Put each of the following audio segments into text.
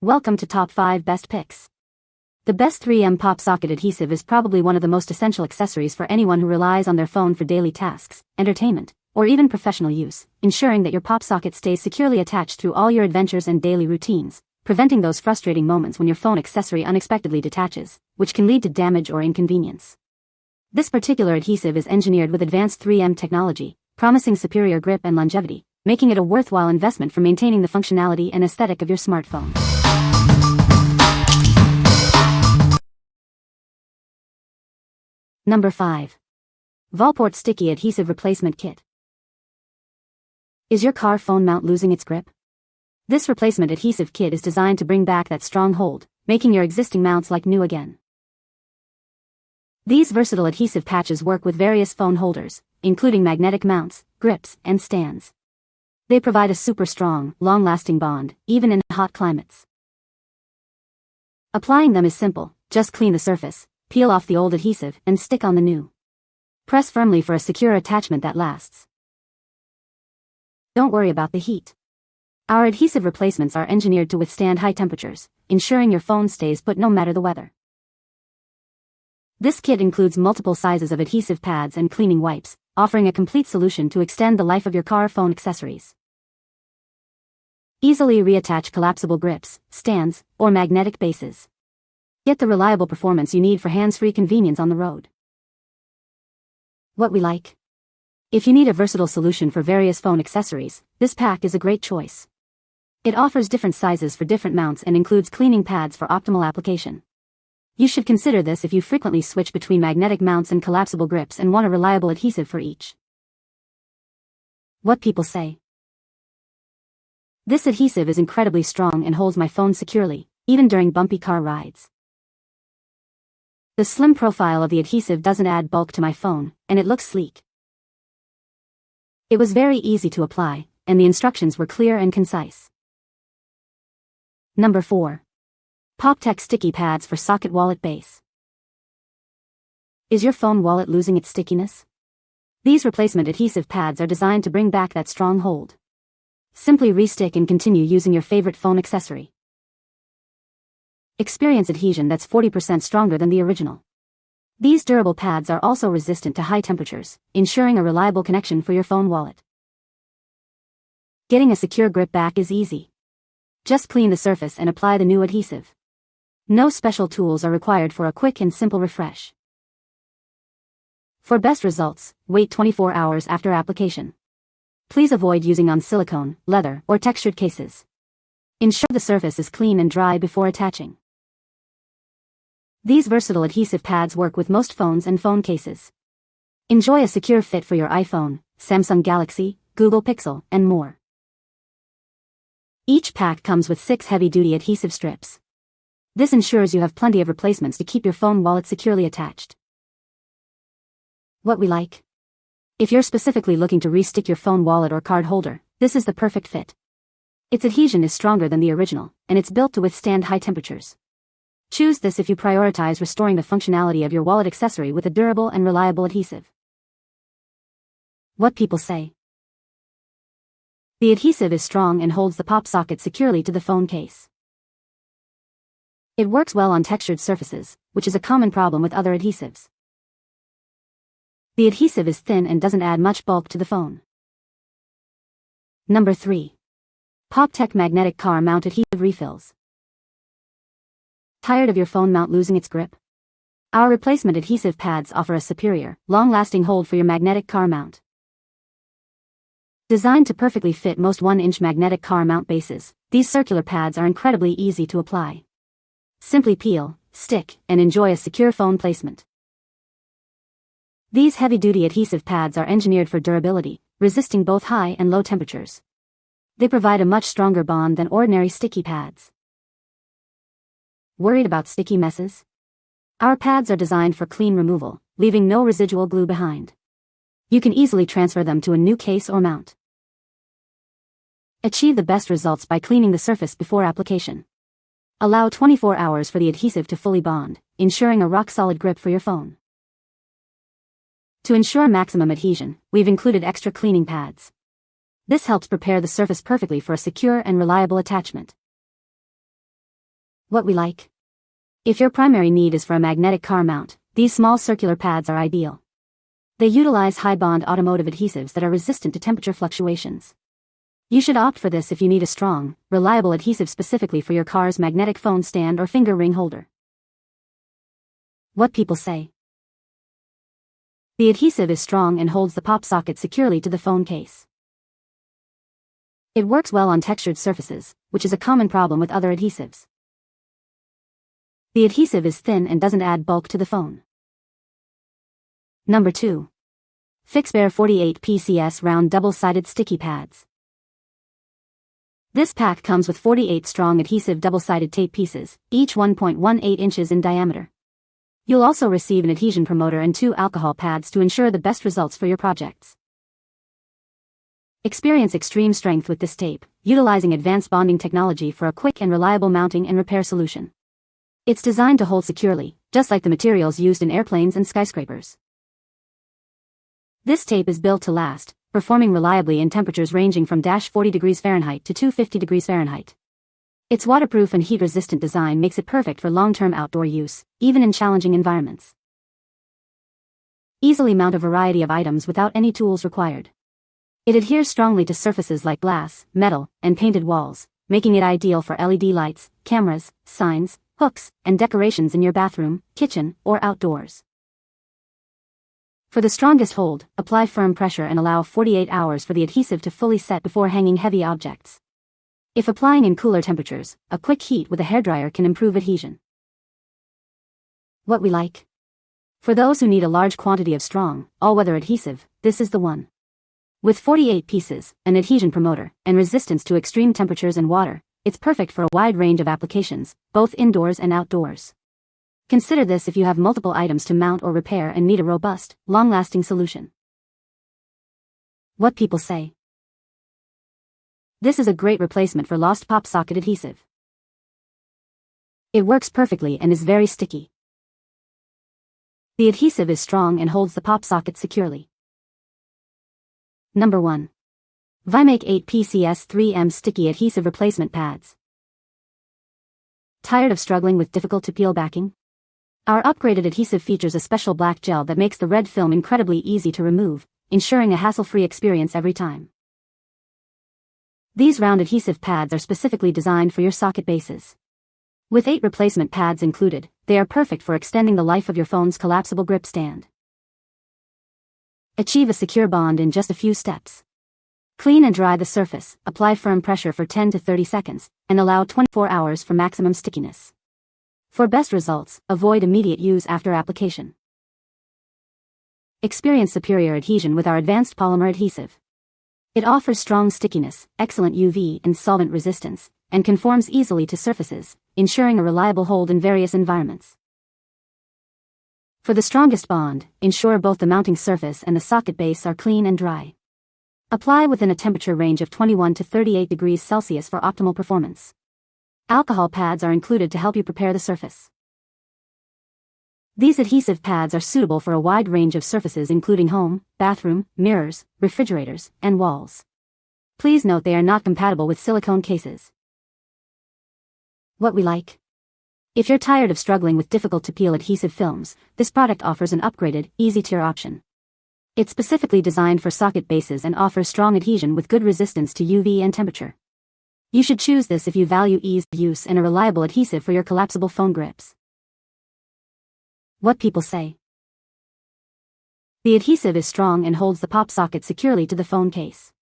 Welcome to Top 5 Best Picks. The best 3M Popsocket adhesive is probably one of the most essential accessories for anyone who relies on their phone for daily tasks, entertainment, or even professional use, ensuring that your PopSocket stays securely attached through all your adventures and daily routines, preventing those frustrating moments when your phone accessory unexpectedly detaches, which can lead to damage or inconvenience. This particular adhesive is engineered with advanced 3M technology, promising superior grip and longevity, making it a worthwhile investment for maintaining the functionality and aesthetic of your smartphone. Number 5. Volport Sticky Adhesive Replacement Kit. Is your car phone mount losing its grip? This replacement adhesive kit is designed to bring back that strong hold, making your existing mounts like new again. These versatile adhesive patches work with various phone holders, including magnetic mounts, grips, and stands. They provide a super strong, long-lasting bond, even in hot climates. Applying them is simple. Just clean the surface, peel off the old adhesive, and stick on the new. Press firmly for a secure attachment that lasts. Don't worry about the heat. Our adhesive replacements are engineered to withstand high temperatures, ensuring your phone stays put no matter the weather. This kit includes multiple sizes of adhesive pads and cleaning wipes, offering a complete solution to extend the life of your car phone accessories. Easily reattach collapsible grips, stands, or magnetic bases. Get the reliable performance you need for hands-free convenience on the road. What we like? If you need a versatile solution for various phone accessories, this pack is a great choice. It offers different sizes for different mounts and includes cleaning pads for optimal application. You should consider this if you frequently switch between magnetic mounts and collapsible grips and want a reliable adhesive for each. What people say. This adhesive is incredibly strong and holds my phone securely, even during bumpy car rides. The slim profile of the adhesive doesn't add bulk to my phone, and it looks sleek. It was very easy to apply, and the instructions were clear and concise. Number 4. PopTech Sticky Pads for Socket Wallet Base. Is your phone wallet losing its stickiness? These replacement adhesive pads are designed to bring back that strong hold. Simply re-stick and continue using your favorite phone accessory. Experience adhesion that's 40% stronger than the original. These durable pads are also resistant to high temperatures, ensuring a reliable connection for your phone wallet. Getting a secure grip back is easy. Just clean the surface and apply the new adhesive. No special tools are required for a quick and simple refresh. For best results, wait 24 hours after application. Please avoid using on silicone, leather, or textured cases. Ensure the surface is clean and dry before attaching. These versatile adhesive pads work with most phones and phone cases. Enjoy a secure fit for your iPhone, Samsung Galaxy, Google Pixel, and more. Each pack comes with 6 heavy-duty adhesive strips. This ensures you have plenty of replacements to keep your phone wallet securely attached. What we like? If you're specifically looking to re-stick your phone wallet or card holder, this is the perfect fit. Its adhesion is stronger than the original, and it's built to withstand high temperatures. Choose this if you prioritize restoring the functionality of your wallet accessory with a durable and reliable adhesive. What people say. The adhesive is strong and holds the PopSocket securely to the phone case. It works well on textured surfaces, which is a common problem with other adhesives. The adhesive is thin and doesn't add much bulk to the phone. Number 3. PopTech Magnetic Car Mount Adhesive Refills. Tired of your phone mount losing its grip? Our replacement adhesive pads offer a superior, long-lasting hold for your magnetic car mount. Designed to perfectly fit most 1-inch magnetic car mount bases, these circular pads are incredibly easy to apply. Simply peel, stick, and enjoy a secure phone placement. These heavy-duty adhesive pads are engineered for durability, resisting both high and low temperatures. They provide a much stronger bond than ordinary sticky pads. Worried about sticky messes? Our pads are designed for clean removal, leaving no residual glue behind. You can easily transfer them to a new case or mount. Achieve the best results by cleaning the surface before application. Allow 24 hours for the adhesive to fully bond, ensuring a rock-solid grip for your phone. To ensure maximum adhesion, we've included extra cleaning pads. This helps prepare the surface perfectly for a secure and reliable attachment. What we like. If your primary need is for a magnetic car mount, these small circular pads are ideal. They utilize high-bond automotive adhesives that are resistant to temperature fluctuations. You should opt for this if you need a strong, reliable adhesive specifically for your car's magnetic phone stand or finger ring holder. What people say. The adhesive is strong and holds the pop socket securely to the phone case. It works well on textured surfaces, which is a common problem with other adhesives. The adhesive is thin and doesn't add bulk to the phone. Number 2. PHIXBEAR 48 PCS Round Double-Sided Sticky Pads. This pack comes with 48 strong adhesive double-sided tape pieces, each 1.18 inches in diameter. You'll also receive an adhesion promoter and 2 alcohol pads to ensure the best results for your projects. Experience extreme strength with this tape, utilizing advanced bonding technology for a quick and reliable mounting and repair solution. It's designed to hold securely, just like the materials used in airplanes and skyscrapers. This tape is built to last, performing reliably in temperatures ranging from -40 degrees Fahrenheit to 250 degrees Fahrenheit. Its waterproof and heat-resistant design makes it perfect for long-term outdoor use, even in challenging environments. Easily mount a variety of items without any tools required. It adheres strongly to surfaces like glass, metal, and painted walls, making it ideal for LED lights, cameras, signs, hooks, and decorations in your bathroom, kitchen, or outdoors. For the strongest hold, apply firm pressure and allow 48 hours for the adhesive to fully set before hanging heavy objects. If applying in cooler temperatures, a quick heat with a hairdryer can improve adhesion. What we like. For those who need a large quantity of strong, all-weather adhesive, this is the one. With 48 pieces, an adhesion promoter, and resistance to extreme temperatures and water, it's perfect for a wide range of applications, both indoors and outdoors. Consider this if you have multiple items to mount or repair and need a robust, long-lasting solution. What people say. This is a great replacement for lost pop socket adhesive. It works perfectly and is very sticky. The adhesive is strong and holds the pop socket securely. Number 1. VIIMAKE 8 PCS 3M Sticky Adhesive Replacement Pads. Tired of struggling with difficult-to-peel backing? Our upgraded adhesive features a special black gel that makes the red film incredibly easy to remove, ensuring a hassle-free experience every time. These round adhesive pads are specifically designed for your socket bases. With 8 replacement pads included, they are perfect for extending the life of your phone's collapsible grip stand. Achieve a secure bond in just a few steps. Clean and dry the surface, apply firm pressure for 10 to 30 seconds, and allow 24 hours for maximum stickiness. For best results, avoid immediate use after application. Experience superior adhesion with our advanced polymer adhesive. It offers strong stickiness, excellent UV and solvent resistance, and conforms easily to surfaces, ensuring a reliable hold in various environments. For the strongest bond, ensure both the mounting surface and the socket base are clean and dry. Apply within a temperature range of 21 to 38 degrees Celsius for optimal performance. Alcohol pads are included to help you prepare the surface. These adhesive pads are suitable for a wide range of surfaces including home, bathroom, mirrors, refrigerators, and walls. Please note they are not compatible with silicone cases. What we like. If you're tired of struggling with difficult-to-peel adhesive films, this product offers an upgraded, easy-tear option. It's specifically designed for socket bases and offers strong adhesion with good resistance to UV and temperature. You should choose this if you value ease of use and a reliable adhesive for your collapsible phone grips. What people say. The adhesive is strong and holds the pop socket securely to the phone case.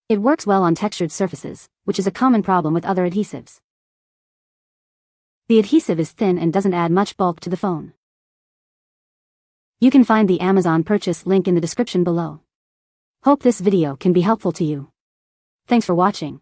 It works well on textured surfaces, which is a common problem with other adhesives. The adhesive is thin and doesn't add much bulk to the phone. You can find the Amazon purchase link in the description below. Hope this video can be helpful to you. Thanks for watching.